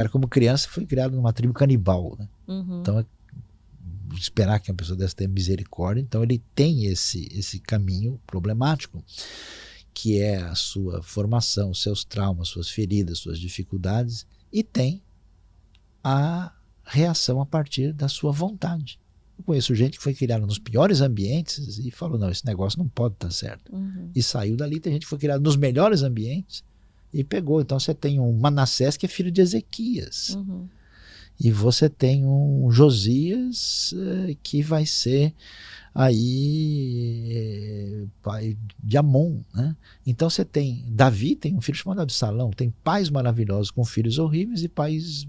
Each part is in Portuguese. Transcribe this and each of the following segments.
cara, como criança, foi criado numa tribo canibal, né? Uhum. Então, esperar que uma pessoa dessa tenha misericórdia, então ele tem esse caminho problemático, que é a sua formação, seus traumas, suas feridas, suas dificuldades, e tem a reação a partir da sua vontade. Eu conheço gente que foi criada nos piores ambientes e falou, não, esse negócio não pode estar certo. Uhum. E saiu dali. Tem gente que foi criada nos melhores ambientes e pegou. Então você tem um Manassés que é filho de Ezequias. Uhum. E você tem um Josias que vai ser aí pai de Amon, né? Então você tem Davi, tem um filho chamado Absalão, tem pais maravilhosos com filhos horríveis e pais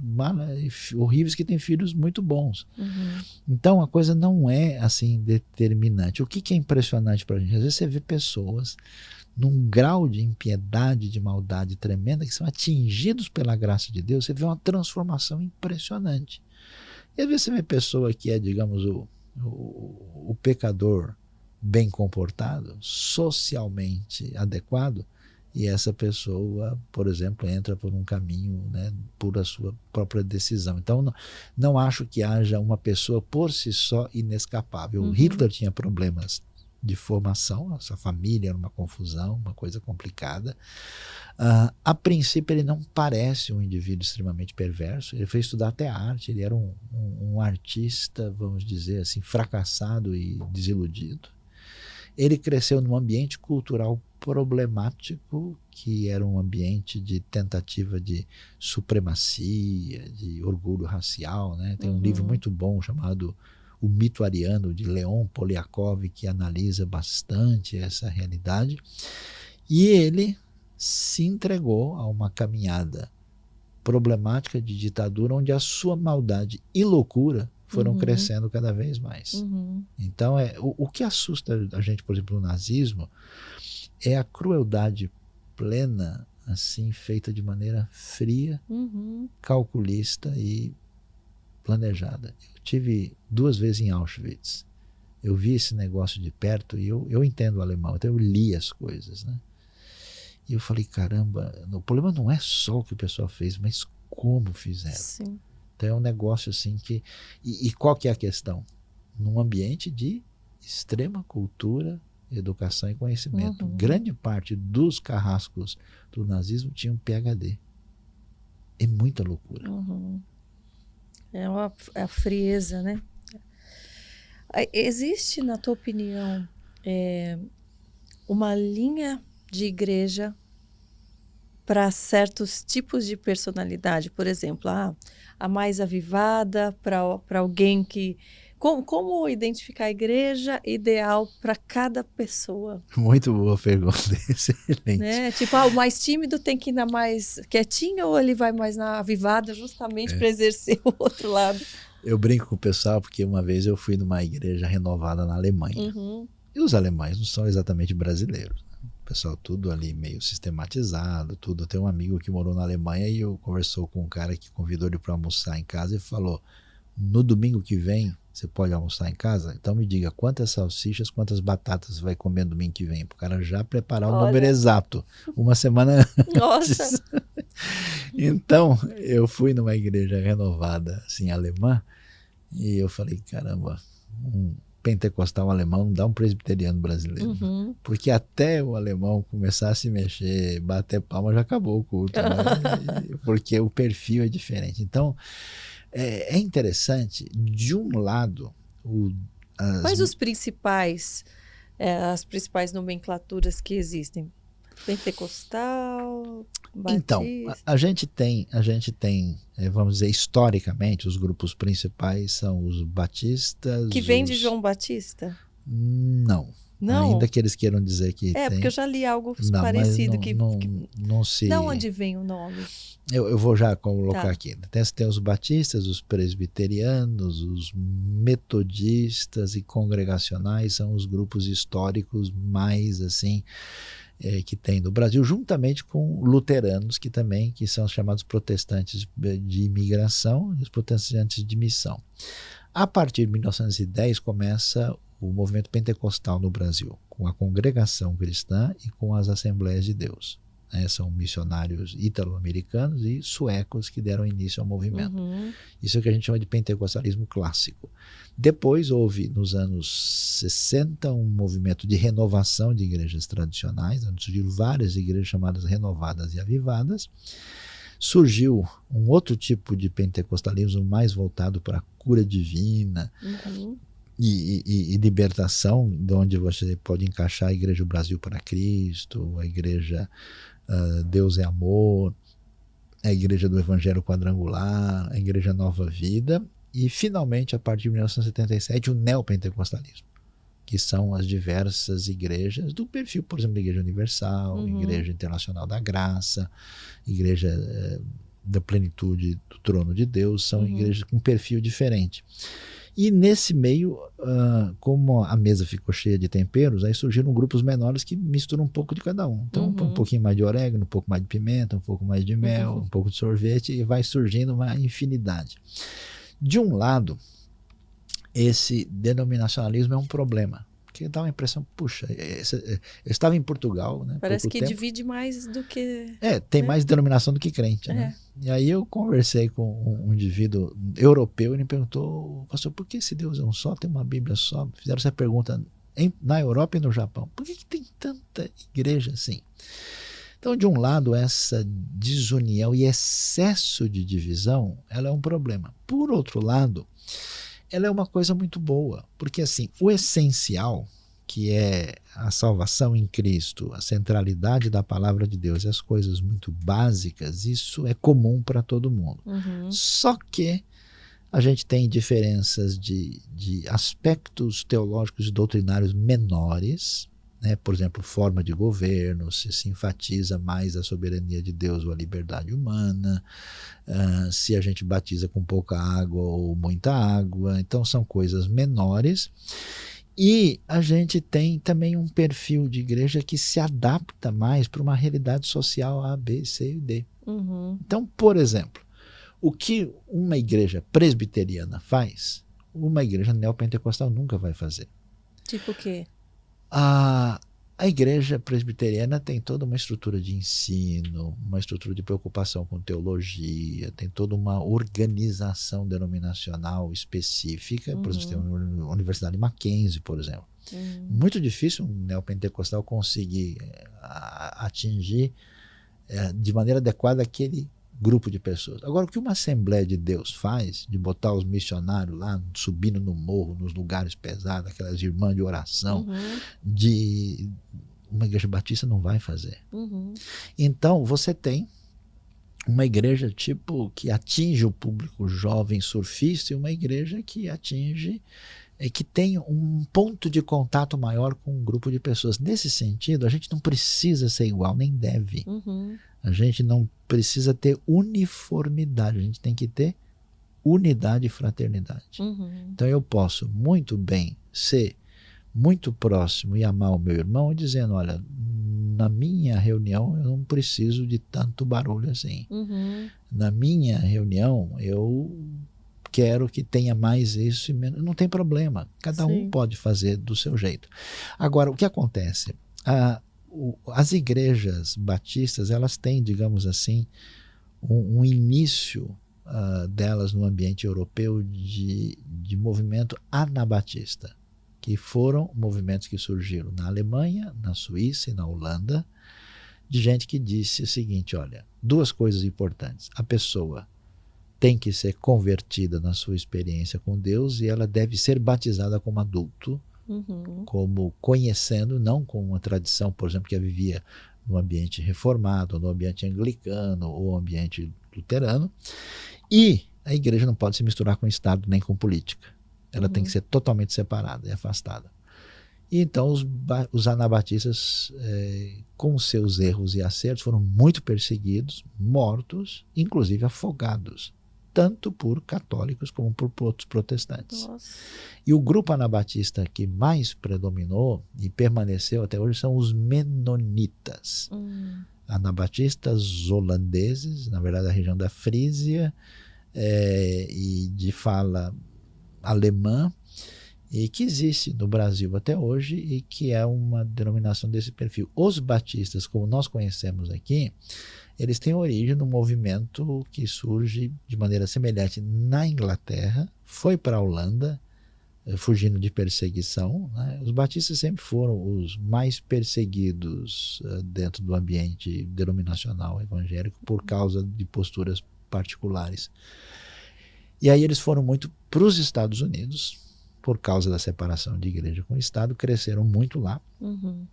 horríveis que têm filhos muito bons. Uhum. Então a coisa não é assim determinante. O que é impressionante para a gente? Às vezes você vê pessoas num grau de impiedade, de maldade tremenda, que são atingidos pela graça de Deus. Você vê uma transformação impressionante. E às vezes você vê pessoa que é, digamos, o pecador bem comportado, socialmente adequado, e essa pessoa, por exemplo, entra por um caminho, né, por a sua própria decisão. Então não acho que haja uma pessoa por si só inescapável. Uhum. Hitler tinha problemas de formação, a sua família era uma confusão, uma coisa complicada. A princípio ele não parece um indivíduo extremamente perverso, ele foi estudar até arte, ele era um artista, vamos dizer assim, fracassado e desiludido. Ele cresceu num ambiente cultural problemático, que era um ambiente de tentativa de supremacia, de orgulho racial, né? Tem um livro muito bom chamado O Mito Ariano, de Leon Poliakov, que analisa bastante essa realidade. E ele se entregou a uma caminhada problemática de ditadura, onde a sua maldade e loucura foram crescendo cada vez mais. Uhum. Então, o que assusta a gente, por exemplo, no nazismo, é a crueldade plena, assim, feita de maneira fria, calculista e planejada. Eu tive 2 vezes em Auschwitz. Eu vi esse negócio de perto e eu entendo alemão, então eu li as coisas, né? E eu falei, caramba, o problema não é só o que o pessoal fez, mas como fizeram. Sim. Então é um negócio assim que... E qual que é a questão? Num ambiente de extrema cultura, educação e conhecimento. Grande parte dos carrascos do nazismo tinham PhD. É muita loucura. É a frieza, né? Existe, na tua opinião, uma linha de igreja para certos tipos de personalidade? Por exemplo, a mais avivada, para alguém que... Como identificar a igreja ideal para cada pessoa? Muito boa pergunta, excelente. Né? Tipo, o mais tímido tem que ir na mais quietinha ou ele vai mais na avivada justamente para exercer o outro lado? Eu brinco com o pessoal porque uma vez eu fui numa igreja renovada na Alemanha. E os alemães não são exatamente brasileiros. O pessoal tudo ali meio sistematizado, tudo. Eu tenho um amigo que morou na Alemanha e eu conversou com um cara que convidou ele para almoçar em casa e falou, no domingo que vem você pode almoçar em casa? Então me diga quantas salsichas, quantas batatas você vai comer no domingo que vem, para o cara já preparar o número exato, uma semana antes. Nossa! Então eu fui numa igreja renovada assim, alemã, e eu falei, caramba, um pentecostal alemão não dá um presbiteriano brasileiro. Porque até o alemão começar a se mexer, bater palma, já acabou o culto, né? Porque o perfil é diferente. Então é interessante, de um lado... Quais as principais nomenclaturas que existem? Pentecostal, batista... Então, a gente tem, vamos dizer, historicamente, os grupos principais são os batistas... Que vem de João Batista? Não. Não? Ainda que eles queiram dizer que tem. Porque eu já li algo parecido. Não se... De onde vem o nome? Eu vou já colocar aqui. Tem os batistas, os presbiterianos, os metodistas e congregacionais, são os grupos históricos mais assim que tem no Brasil, juntamente com luteranos, que são chamados protestantes de imigração e os protestantes de missão. A partir de 1910 começa o movimento pentecostal no Brasil, com a congregação cristã e com as Assembleias de Deus. né? São missionários italo-americanos e suecos que deram início ao movimento. Isso é o que a gente chama de pentecostalismo clássico. Depois houve, nos anos 60, um movimento de renovação de igrejas tradicionais, onde surgiram várias igrejas chamadas renovadas e avivadas. Surgiu um outro tipo de pentecostalismo mais voltado para a cura divina, e libertação, de onde você pode encaixar a Igreja Brasil para Cristo, a Igreja Deus é Amor, a Igreja do Evangelho Quadrangular, a Igreja Nova Vida e, finalmente, a partir de 1977, o neopentecostalismo, que são as diversas igrejas do perfil, por exemplo, da Igreja Universal, Igreja Internacional da Graça, Igreja da Plenitude do Trono de Deus, são igrejas com perfil diferente. E nesse meio, como a mesa ficou cheia de temperos, aí surgiram grupos menores que misturam um pouco de cada um. Então, um pouquinho mais de orégano, um pouco mais de pimenta, um pouco mais de mel, um pouco de sorvete, e vai surgindo uma infinidade. De um lado, esse denominacionalismo é um problema, porque dá uma impressão, puxa, eu estava em Portugal, né? Parece pouco que tempo. divide mais do que... Tem mais denominação do que crente, né? E aí eu conversei com um indivíduo europeu e ele me perguntou, pastor, por que esse Deus é um só, tem uma Bíblia só? Fizeram essa pergunta na Europa e no Japão. Por que tem tanta igreja assim? Então, de um lado, essa desunião e excesso de divisão, ela é um problema. Por outro lado, ela é uma coisa muito boa, porque assim, o essencial, que é a salvação em Cristo, a centralidade da palavra de Deus, as coisas muito básicas, isso é comum para todo mundo. Só que a gente tem diferenças de aspectos teológicos e doutrinários menores, né? Por exemplo, forma de governo, se enfatiza mais a soberania de Deus ou a liberdade humana, se a gente batiza com pouca água ou muita água, então são coisas menores. E a gente tem também um perfil de igreja que se adapta mais para uma realidade social A, B, C e D. Então, por exemplo, o que uma igreja presbiteriana faz, uma igreja neopentecostal nunca vai fazer. Tipo o quê? A igreja presbiteriana tem toda uma estrutura de ensino, uma estrutura de preocupação com teologia, tem toda uma organização denominacional específica. Por exemplo, tem a Universidade Mackenzie, por exemplo. Muito difícil um neopentecostal conseguir atingir de maneira adequada aquele grupo de pessoas. Agora, o que uma Assembleia de Deus faz, de botar os missionários lá, subindo no morro, nos lugares pesados, aquelas irmãs de oração, de uma igreja batista não vai fazer. Então, você tem uma igreja tipo que atinge o público jovem surfista e uma igreja que atinge, que tem um ponto de contato maior com um grupo de pessoas. Nesse sentido, a gente não precisa ser igual, nem deve. A gente não precisa ter uniformidade, a gente tem que ter unidade e fraternidade. Então eu posso muito bem ser muito próximo e amar o meu irmão dizendo, olha, na minha reunião eu não preciso de tanto barulho assim. Na minha reunião eu quero que tenha mais isso e menos. Não tem problema, cada um pode fazer do seu jeito. Agora, o que acontece? As igrejas batistas, elas têm, digamos assim, um início delas no ambiente europeu de movimento anabatista, que foram movimentos que surgiram na Alemanha, na Suíça e na Holanda, de gente que disse o seguinte, olha, duas coisas importantes. A pessoa tem que ser convertida na sua experiência com Deus e ela deve ser batizada como adulto, como conhecendo, não com uma tradição, por exemplo, que ela vivia no ambiente reformado, no ambiente anglicano ou ambiente luterano. E a igreja não pode se misturar com o Estado nem com política. Ela tem que ser totalmente separada e afastada. E então os anabatistas, com seus erros e acertos, foram muito perseguidos, mortos, inclusive afogados, tanto por católicos como por outros protestantes. Nossa. E o grupo anabatista que mais predominou e permaneceu até hoje são os menonitas. Anabatistas holandeses, na verdade da região da Frísia, e de fala alemã, e que existe no Brasil até hoje e que é uma denominação desse perfil. Os batistas, como nós conhecemos aqui, eles têm origem num movimento que surge de maneira semelhante na Inglaterra, foi para a Holanda, fugindo de perseguição, né? Os batistas sempre foram os mais perseguidos dentro do ambiente denominacional evangélico por causa de posturas particulares. E aí eles foram muito para os Estados Unidos, por causa da separação de igreja com o Estado, cresceram muito lá. Uhum.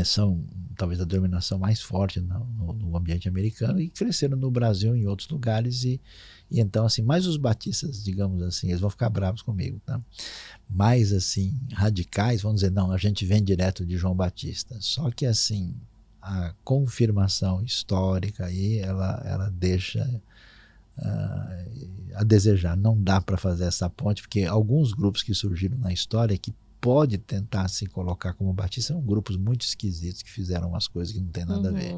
São talvez a denominação mais forte no ambiente americano, e cresceram no Brasil em outros lugares, e então assim, mais os batistas, digamos assim, eles vão ficar bravos comigo, tá? Mais assim, radicais, vão dizer, não, a gente vem direto de João Batista. Só que assim, a confirmação histórica aí, ela deixa a desejar. Não dá para fazer essa ponte, porque alguns grupos que surgiram na história que pode tentar se colocar como batista são grupos muito esquisitos que fizeram umas coisas que não tem nada a ver.